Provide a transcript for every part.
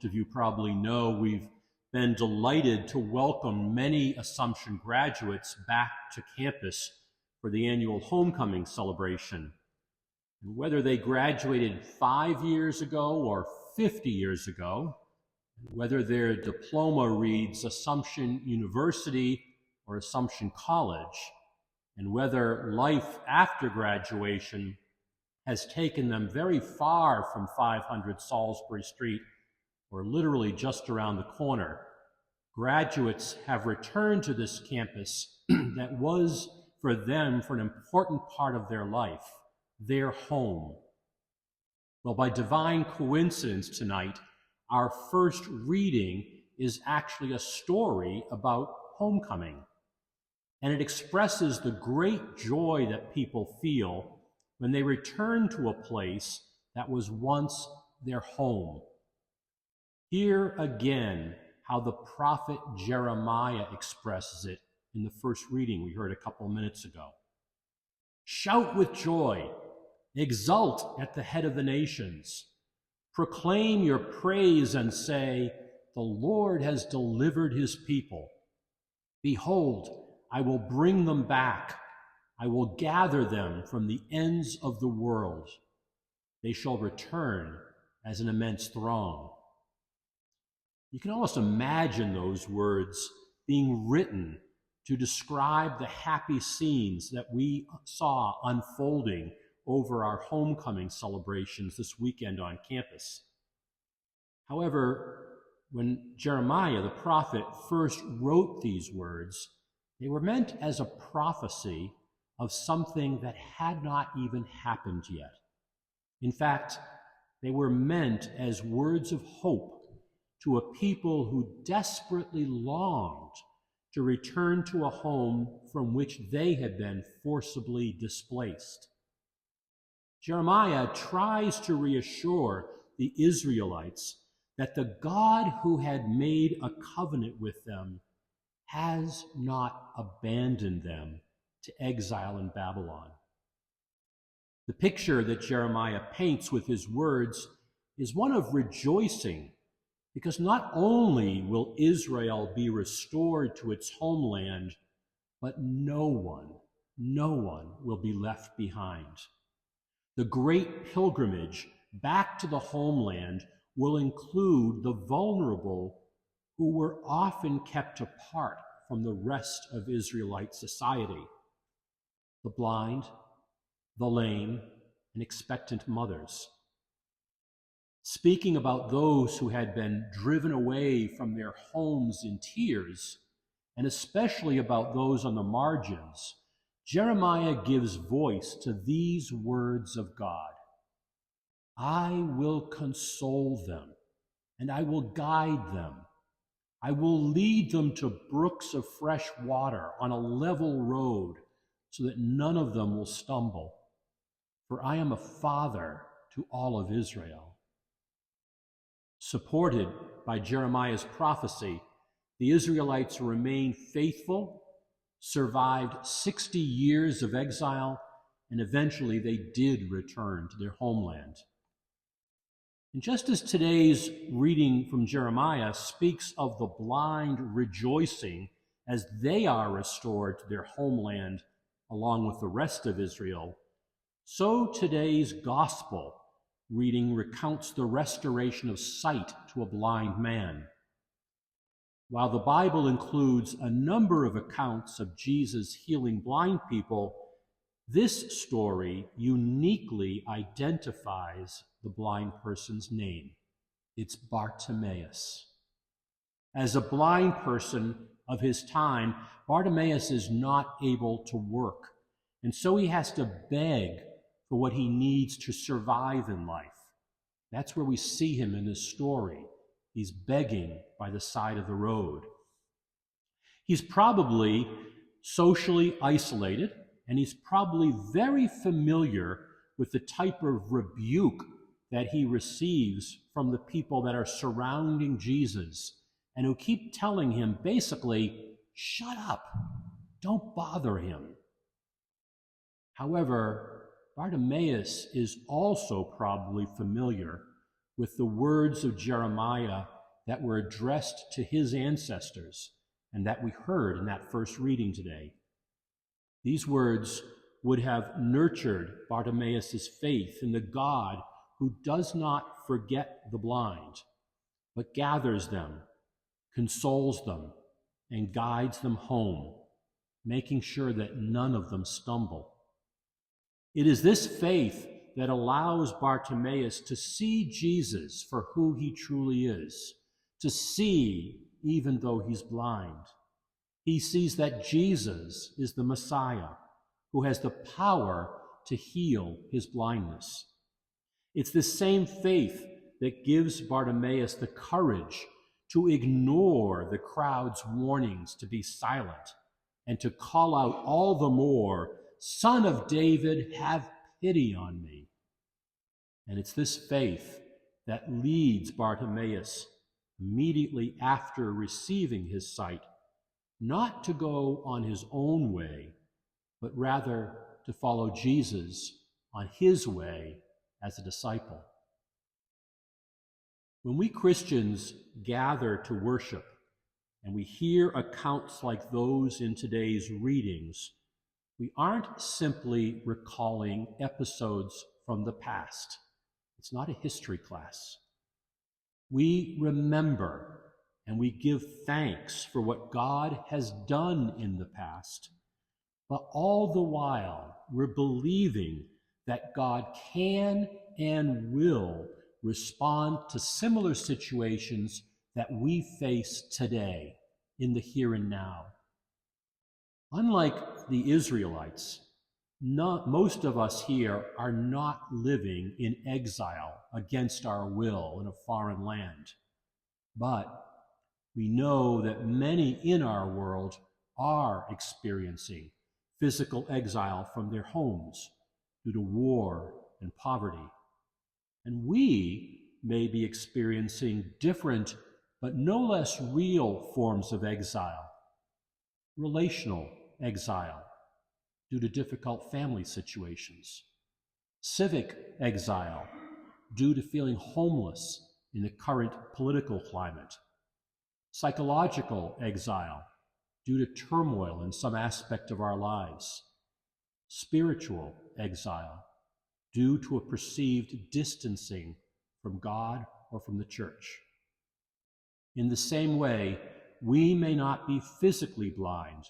of you probably know, we've been delighted to welcome many Assumption graduates back to campus for the annual homecoming celebration. And whether they graduated 5 years ago or 50 years ago, whether their diploma reads Assumption University or Assumption College, and whether life after graduation has taken them very far from 500 Salisbury Street or literally just around the corner, graduates have returned to this campus that was for them for an important part of their life, their home. Well, by divine coincidence tonight, our first reading is actually a story about homecoming. And it expresses the great joy that people feel when they return to a place that was once their home. Hear again how the prophet Jeremiah expresses it in the first reading we heard a couple of minutes ago. Shout with joy, exult at the head of the nations. Proclaim your praise and say, the Lord has delivered his people. Behold, I will bring them back. I will gather them from the ends of the world. They shall return as an immense throng. You can almost imagine those words being written to describe the happy scenes that we saw unfolding over our homecoming celebrations this weekend on campus. However, when Jeremiah the prophet first wrote these words, they were meant as a prophecy of something that had not even happened yet. In fact, they were meant as words of hope to a people who desperately longed to return to a home from which they had been forcibly displaced. Jeremiah tries to reassure the Israelites that the God who had made a covenant with them has not abandoned them to exile in Babylon. The picture that Jeremiah paints with his words is one of rejoicing, because not only will Israel be restored to its homeland, but no one will be left behind. The great pilgrimage back to the homeland will include the vulnerable who were often kept apart from the rest of Israelite society: the blind, the lame, and expectant mothers. Speaking about those who had been driven away from their homes in tears, and especially about those on the margins, Jeremiah gives voice to these words of God. I will console them, and I will guide them. I will lead them to brooks of fresh water on a level road, so that none of them will stumble. For I am a father to all of Israel. Supported by Jeremiah's prophecy, the Israelites remained faithful, survived 60 years of exile, and eventually they did return to their homeland. And just as today's reading from Jeremiah speaks of the blind rejoicing as they are restored to their homeland along with the rest of Israel, so today's gospel reading recounts the restoration of sight to a blind man. While the Bible includes a number of accounts of Jesus healing blind people, this story uniquely identifies the blind person's name. It's Bartimaeus. As a blind person of his time, Bartimaeus is not able to work, and so he has to beg for what he needs to survive in life. That's where we see him in this story. He's begging by the side of the road. He's probably socially isolated, and he's probably very familiar with the type of rebuke that he receives from the people that are surrounding Jesus and who keep telling him basically, shut up, don't bother him. However, Bartimaeus is also probably familiar with the words of Jeremiah that were addressed to his ancestors and that we heard in that first reading today. These words would have nurtured Bartimaeus' faith in the God who does not forget the blind, but gathers them, consoles them, and guides them home, making sure that none of them stumble. It is this faith that allows Bartimaeus to see Jesus for who he truly is, to see even though he's blind. He sees that Jesus is the Messiah who has the power to heal his blindness. It's this same faith that gives Bartimaeus the courage to ignore the crowd's warnings to be silent and to call out all the more, "Son of David, have pity on me." And it's this faith that leads Bartimaeus immediately after receiving his sight, not to go on his own way, but rather to follow Jesus on his way as a disciple. When we Christians gather to worship and we hear accounts like those in today's readings, we aren't simply recalling episodes from the past. It's not a history class. We remember and we give thanks for what God has done in the past, but all the while we're believing that God can and will respond to similar situations that we face today in the here and now. Unlike the Israelites, most of us here are not living in exile against our will in a foreign land. But we know that many in our world are experiencing physical exile from their homes due to war and poverty. And we may be experiencing different but no less real forms of exile. Relational exile due to difficult family situations. Civic exile due to feeling homeless in the current political climate. Psychological exile due to turmoil in some aspect of our lives. Spiritual exile due to a perceived distancing from God or from the church. In the same way, we may not be physically blind,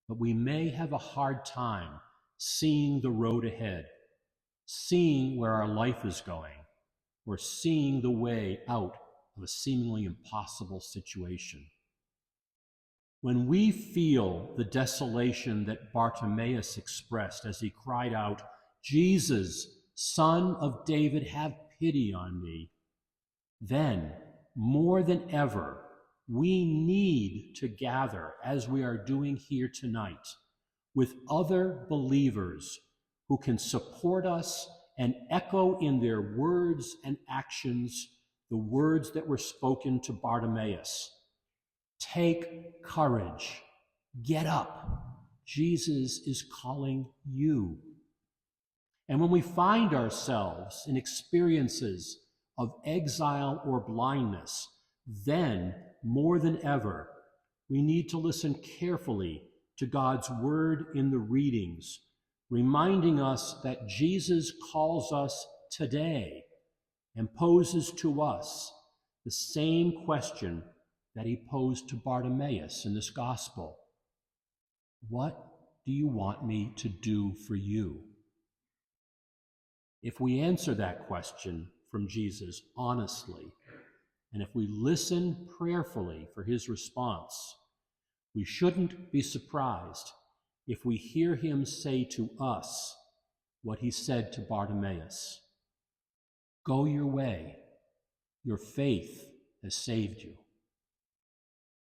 but we may have a hard time seeing the road ahead, seeing where our life is going, or seeing the way out of a seemingly impossible situation. When we feel the desolation that Bartimaeus expressed as he cried out, "Jesus, Son of David, have pity on me," then, more than ever, we need to gather, as we are doing here tonight, with other believers who can support us and echo in their words and actions the words that were spoken to Bartimaeus. Take courage. Get up. Jesus is calling you. And when we find ourselves in experiences of exile or blindness, then, more than ever, we need to listen carefully to God's word in the readings, reminding us that Jesus calls us today and poses to us the same question that he posed to Bartimaeus in this gospel. What do you want me to do for you? If we answer that question from Jesus honestly, and if we listen prayerfully for his response, we shouldn't be surprised if we hear him say to us what he said to Bartimaeus. Go your way. Your faith has saved you.